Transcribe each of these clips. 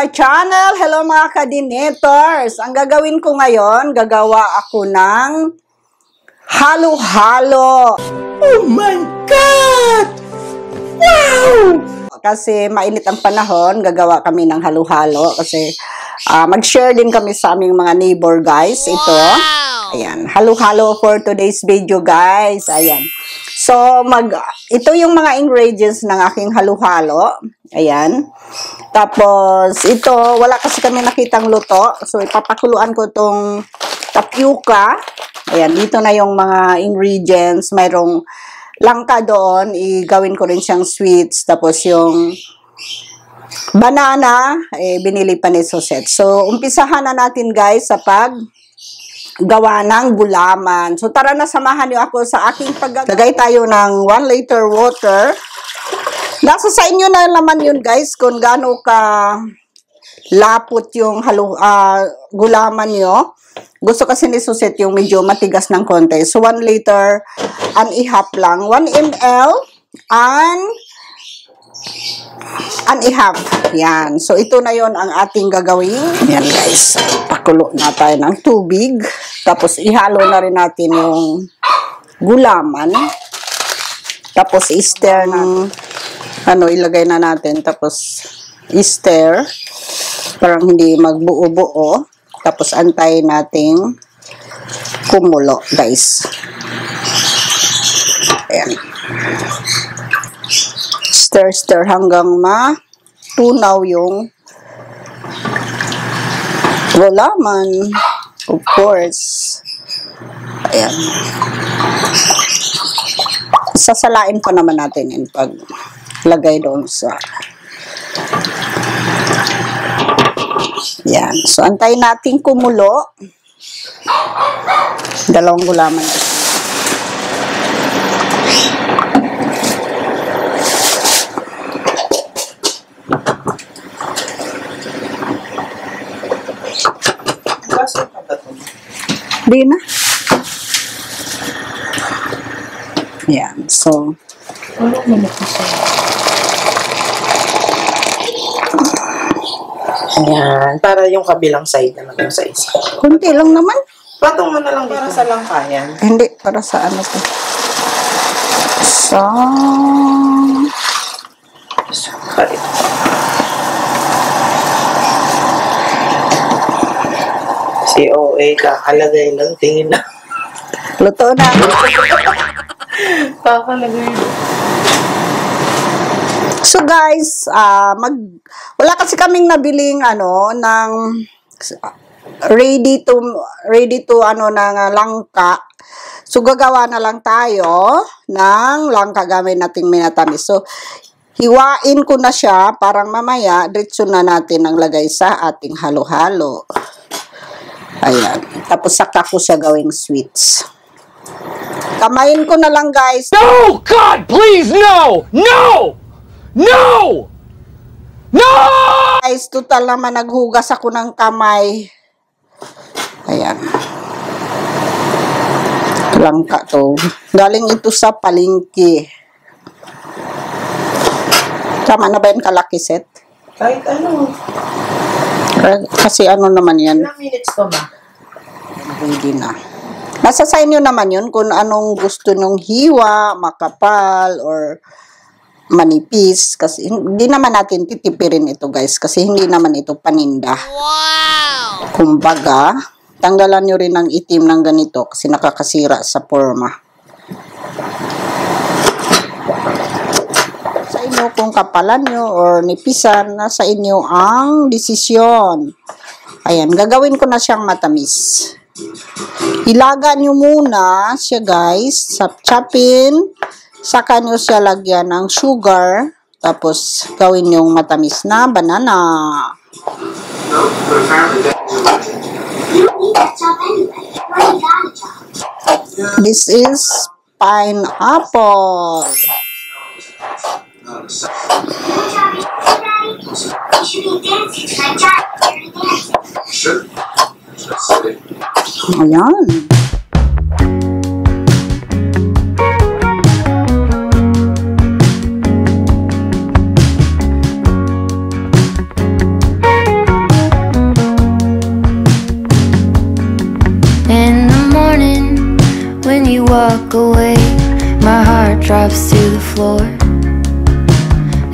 my channel. Hello mga kadinators. Ang gagawin ko ngayon, gagawa ako ng halo-halo. Oh my God! Wow! Kasi mainit ang panahon, gagawa kami ng halo-halo. Kasi mag-share din kami sa aming mga neighbor guys. Ito. Ayan. Halo-halo for today's video guys. Ayan. So, ito yung mga ingredients ng aking halo-halo. Ayan. Tapos, ito, wala kasi kami nakitang luto. So, ipapakuluan ko itong tapioca. Ayan, dito na yung mga ingredients. Mayroong langka doon. Igawin ko rin siyang sweets. Tapos, yung banana, binili pa ni Sosette. So, umpisahan na natin guys sa gawa ng gulaman. So, tara na, samahan niyo ako sa aking paggagawa. Lagay tayo ng 1 liter water. Nasa sa inyo na naman yun, guys, kung gaano ka lapot yung gulaman nyo. Gusto kasi ni Sosette yung medyo matigas ng konti. So, 1 liter and a half lang. 1 ml and a half. Yan. So, ito na yon ang ating gagawin. Yan, guys. Pakulo na tayo ng tubig. Tapos, ihalo na rin natin yung gulaman. Tapos, i-stir ng ilagay na natin. Tapos, i-stir. Parang hindi magbuo-buo. Tapos, antayin natin kumulo, guys. Ayan. Stir hanggang matunaw yung gulaman. Of course. Ayan. Sasalain pa naman natin yung paglagay doon sa yan. So, antayin natin kumulo. Dalawang gulaman. Di na. Yan. So, ayan. Para yung kabilang side naman yung sa isa. Kunti lang naman. Patong mo na lang para sa langkayan. Hindi. Para sa ano to. So, COA kakalagay lang. Tingin na. luto na. Kakalagay. So guys, wala kasi kaming nabiling ng ready to ng langka. So gagawa na lang tayo ng langka gamit nating minatamis. So hiwain ko na siya, parang mamaya diretso na natin ang lagay sa ating halo-halo. Ayan. Tapos saka ko siya gawing sweets. Kamayin ko na lang guys. No! God, please, no! No! No! No! Guys, total naman naghugas ako ng kamay. Ayan. Langka to. Galing ito sa palengke. Tama na ba yung kalaki set? Kahit ano. Kasi ano naman yan. Ilang minutes pa ba? Ready na. Nasa sa inyo naman yun kung anong gusto nyong hiwa, makapal, or manipis. Kasi hindi naman natin titipirin ito guys. Kasi hindi naman ito paninda. Wow! Kumbaga, tanggalan nyo rin ang itim ng ganito kasi nakakasira sa forma. Sa inyo kung kapalan nyo or nipisan, nasa inyo ang desisyon. Ayan, gagawin ko na siyang matamis. Ilaga nyo muna siya guys sa chopin. Saka nyo siya lagyan ng sugar. Tapos gawin yung matamis na banana. This is pineapple. Ayan. walk away, my heart drops to the floor.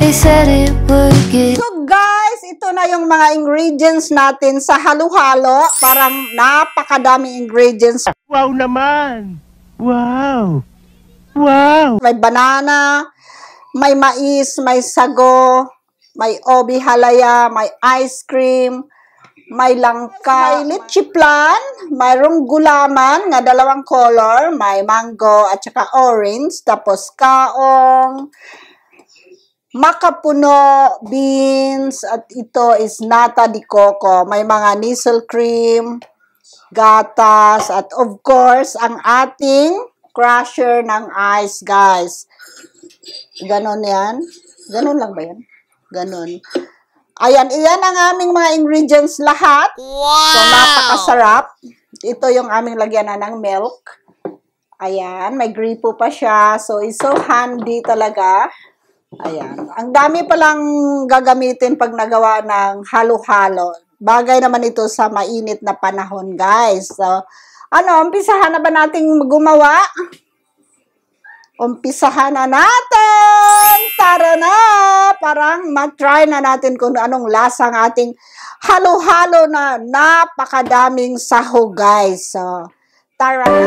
They said it would get. So guys, ito na yung mga ingredients natin sa halo-halo. Parang napakadaming ingredients. Wow naman! Wow! Wow! May banana, may mais, may sago, may obi halaya, may ice cream, may langka, may litchi plan, mayroong gulaman nga dalawang color, may mango at saka orange, tapos kaong, makapuno, beans, at ito is nata di coco. May mga nisel cream, gatas, at of course, ang ating crusher ng ice, guys. Ganon yan. Ganon lang ba yan? Ganon. Ayan, iyan ang aming mga ingredients lahat. Wow! So, napakasarap. Ito yung aming lagyan na ng milk. Ayan, may gripo pa siya. So, it's so handy talaga. Ayan. Ang dami palang gagamitin pag nagawa ng halo-halo. Bagay naman ito sa mainit na panahon, guys. So, umpisahan na ba nating gumawa? Umpisahan na natin! Tara na! Parang mag-try na natin kung anong lasa ng ating halo-halo na napakadaming sahog, guys. So, tara na!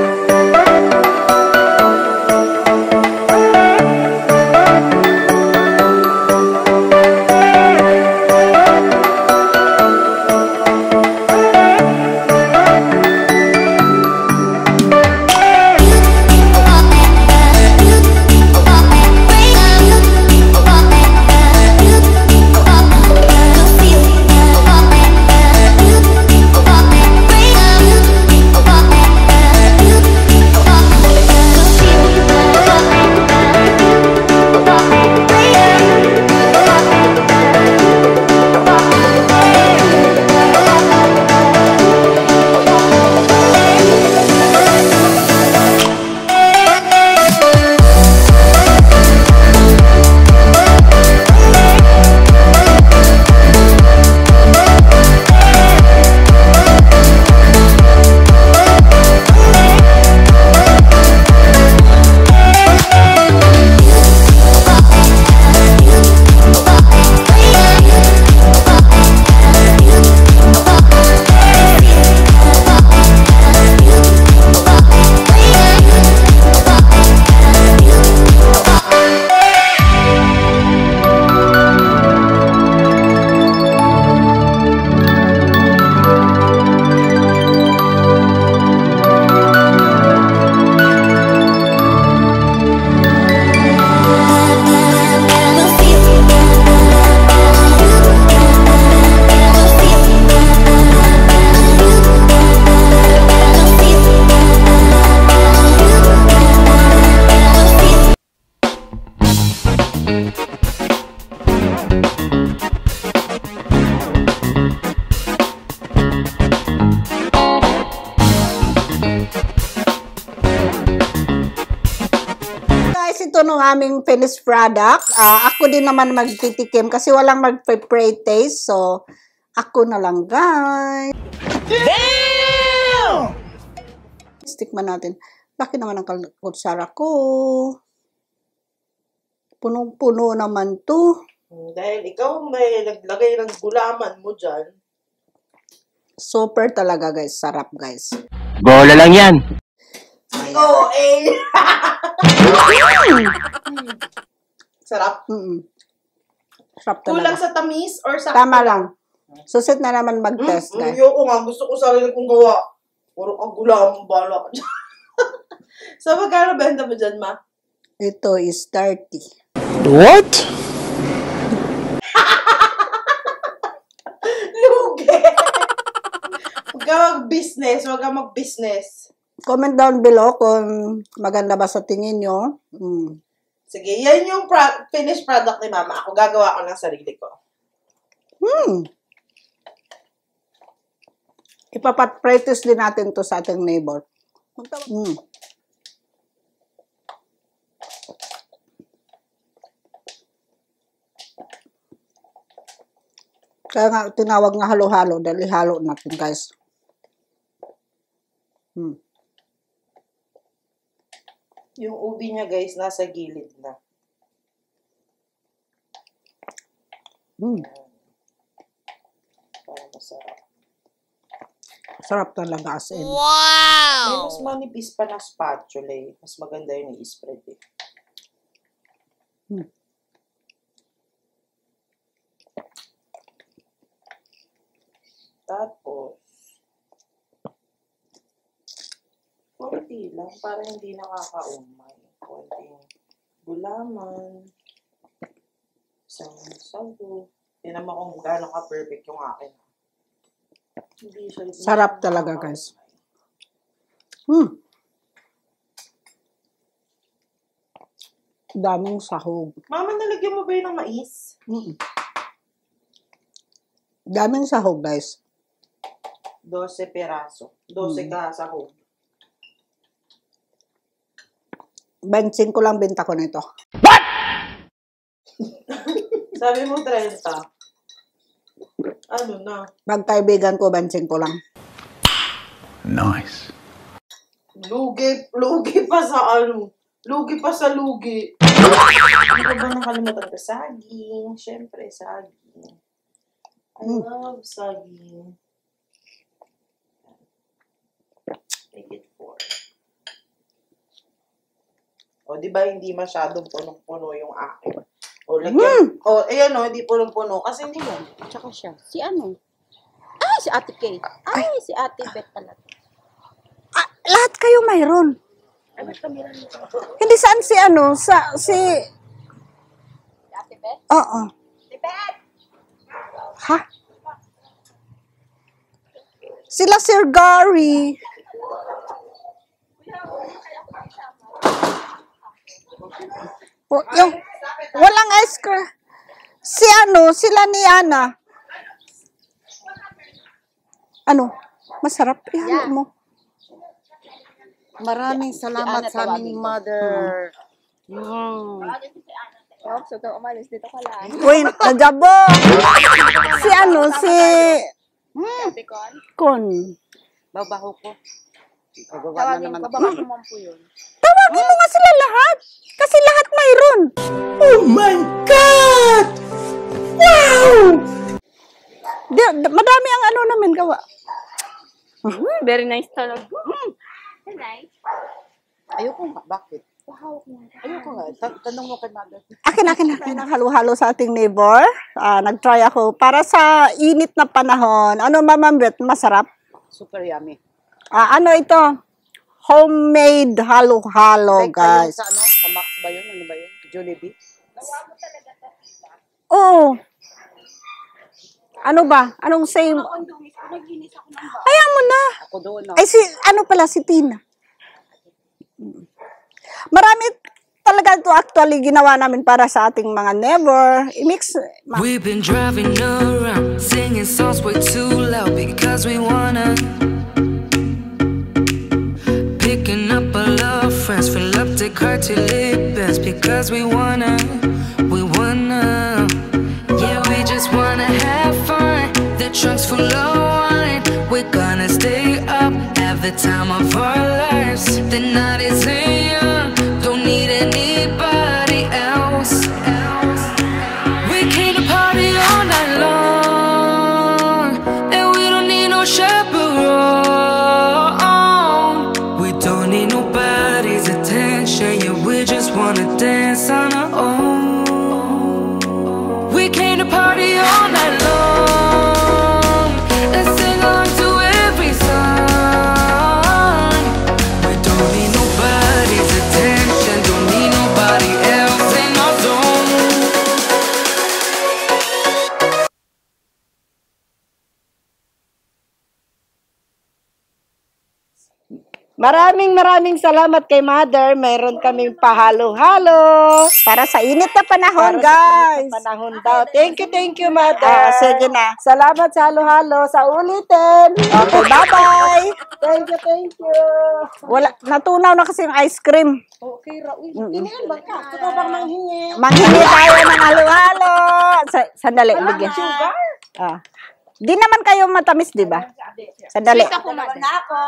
Ito nung aming finished product. Ako din naman magtitikim kasi walang mag-pre taste. So, ako na lang, guys. Damn! Stikman natin. Laki naman ang kutsara ko. Punong-puno naman to. Dahil ikaw may naglagay ng gulaman mo dyan. Super talaga, guys. Sarap, guys. Bola lang yan! Oh, eh! Sarap. Sarap talaga. Kulang sa tamis or sa... Tama lang. Susit na naman mag-test, guys. Ayoko nga. Gusto ko sarili kong gawa. Puro kang gulaman, bala ka dyan. So, magkano benta mo dyan, ma? Ito is 30. What? Lugi! Huwag ka mag-business. Huwag ka mag-business. Comment down below kung maganda ba sa tingin nyo. Sige, yan yung finished product ni Mama. Ako gagawa ko ng sarili ko. Ipapat-practice din natin to sa ating neighbor. Kaya nga tinawag nga halo-halo dahil ihalo natin, guys. Yung ubi niya, guys, nasa gilid na. Para masarap. Sarap talaga as in. May mas manipis pa na spatula eh. Mas maganda yung i-spread eh. Tapos, konti lang para hindi nakakaumay. Konting gulaman, isang sago. Tinan mo kung gaano ka-perfect yung akin. Hindi siya, Sarap talaga, guys. Daming sahog. Mama, nalagyan mo ba yun ng mais? Daming sahog, guys. 12 peraso. 12 ka sahog. 25 ko lang benta ko nito. Sabi mo 30. Ano na? Magkaibigan ko, 25 ko lang. Nice. Lugi pa sa ano? Lugi pa sa lugi. Ano ba nakalimutan ko? Saging. Siyempre, saging. I love saging. Take it for. O, di ba hindi masyadong punong-puno yung akin? O, lagyan. O, ayan o, hindi punong-puno. Kasi hindi yan. Tsaka siya. Si ano? Ay, si Ate Kate. Ay, si Ate Beth pala. Lahat kayo mayroon. Ay, ba't kami lang nito? Hindi saan si ano, si... Ate Beth? Oo. Ate Beth! Ha? Sila Sir Gary. Yung walang ice cream. Si ano, sila ni Ana. Ano? Masarap yan mo. Maraming salamat sa aming mother. So, kung umalis dito ka lang. Uy, najabo. Si ano, si... Kon. Babaho ko. Tawagin mo po yun. Tawagin mo nga sila lahat. Kasi lahat mayroon. Oh my God! Wow! Madami ang ano namin gawa. Very nice talaga. Nice. Ayoko nga. Bakit? Ayoko nga. Tanong mo kay mother. Akin ang halo-halo sa ating neighbor. Nag-try ako. Para sa init na panahon. Ano, Mama Bet? Masarap? Super yummy. Ano ito? Homemade halo-halo, guys. Sa ano? Sa Max ba yun? Ano ba yun? Jollibee? Oo. Ano ba? Anong same? Ayaw mo na. Ako doon. Ay, ano pala, si Tina. Marami talaga ito actually ginawa namin para sa ating mga neighbor. I-mix. We've been driving around, singing songs way too loud because we wanna. Picking up all our friends, fill up the car till it bends because we wanna. Yeah, we just wanna have fun. The trunk's full of wine. We're gonna stay up, have the time of our lives. The night is young, don't need anybody else. We came to party all night long, and we don't need no chaperone. We don't need nobody's attention, yeah, we just wanna dance on our own. We came to party all night long and sing along to every song. We don't need nobody's attention, don't need nobody else in our zone. Maraming salamat kay Mother. Mayroon kaming pahalo-halo. Para sa init na panahon, guys. Panahon daw. Thank you, Ah, mother. sige na. Salamat sa halo-halo. Sa ulitin. Okay, bye-bye. Thank you. Natunaw na kasi yung ice cream. Okay, Raul. Hinihan ba ka? Ito bang manghingi? Manghingi tayo ng halo-halo. Sandali, bigyan. Di naman kayo matamis, di ba? Sandali. Ako na ako.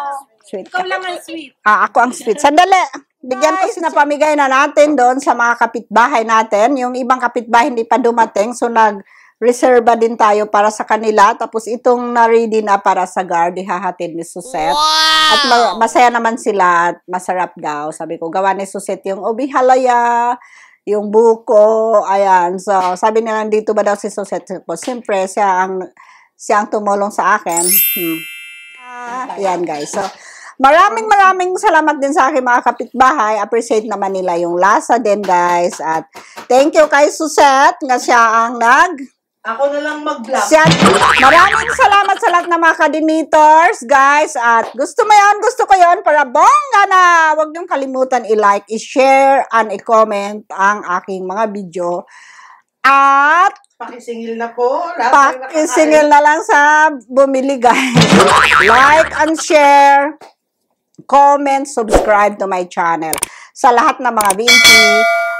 Sweet. Ikaw lang ang sweet. Ako ang sweet. Sandali. Bigyan ko na pamigay na natin doon sa mga kapitbahay natin. Yung ibang kapitbahay hindi pa dumating, so nag-reserva din tayo para sa kanila. Tapos itong na-ready na para sa guard, ihahatid ni Suset. At masaya naman sila at masarap daw. Sabi ko, gawa ni Suset yung ubi halaya, yung buko, ayan. So, sabi nila, dito ba daw si Suset? Siyempre, siya ang tumulong sa akin. Ayan guys. So, maraming salamat din sa aking mga kapitbahay. Appreciate naman nila yung lasa din guys. At thank you kay Suset nga siya ang Ako na lang mag-vlog. Maraming salamat sa lahat ng mga ka-donators guys. At gusto ko yon para bongga na. Huwag niyong kalimutan i-like, i-share, and i-comment ang aking mga video. At pakisingil na po. Pakisingil na lang sa bumili guys. Like and share, comment, subscribe to my channel. Sa lahat ng mga binti,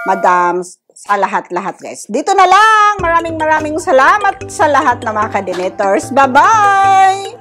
madams, sa lahat-lahat guys. Dito na lang. Maraming salamat sa lahat ng mga ka-donators. Bye-bye!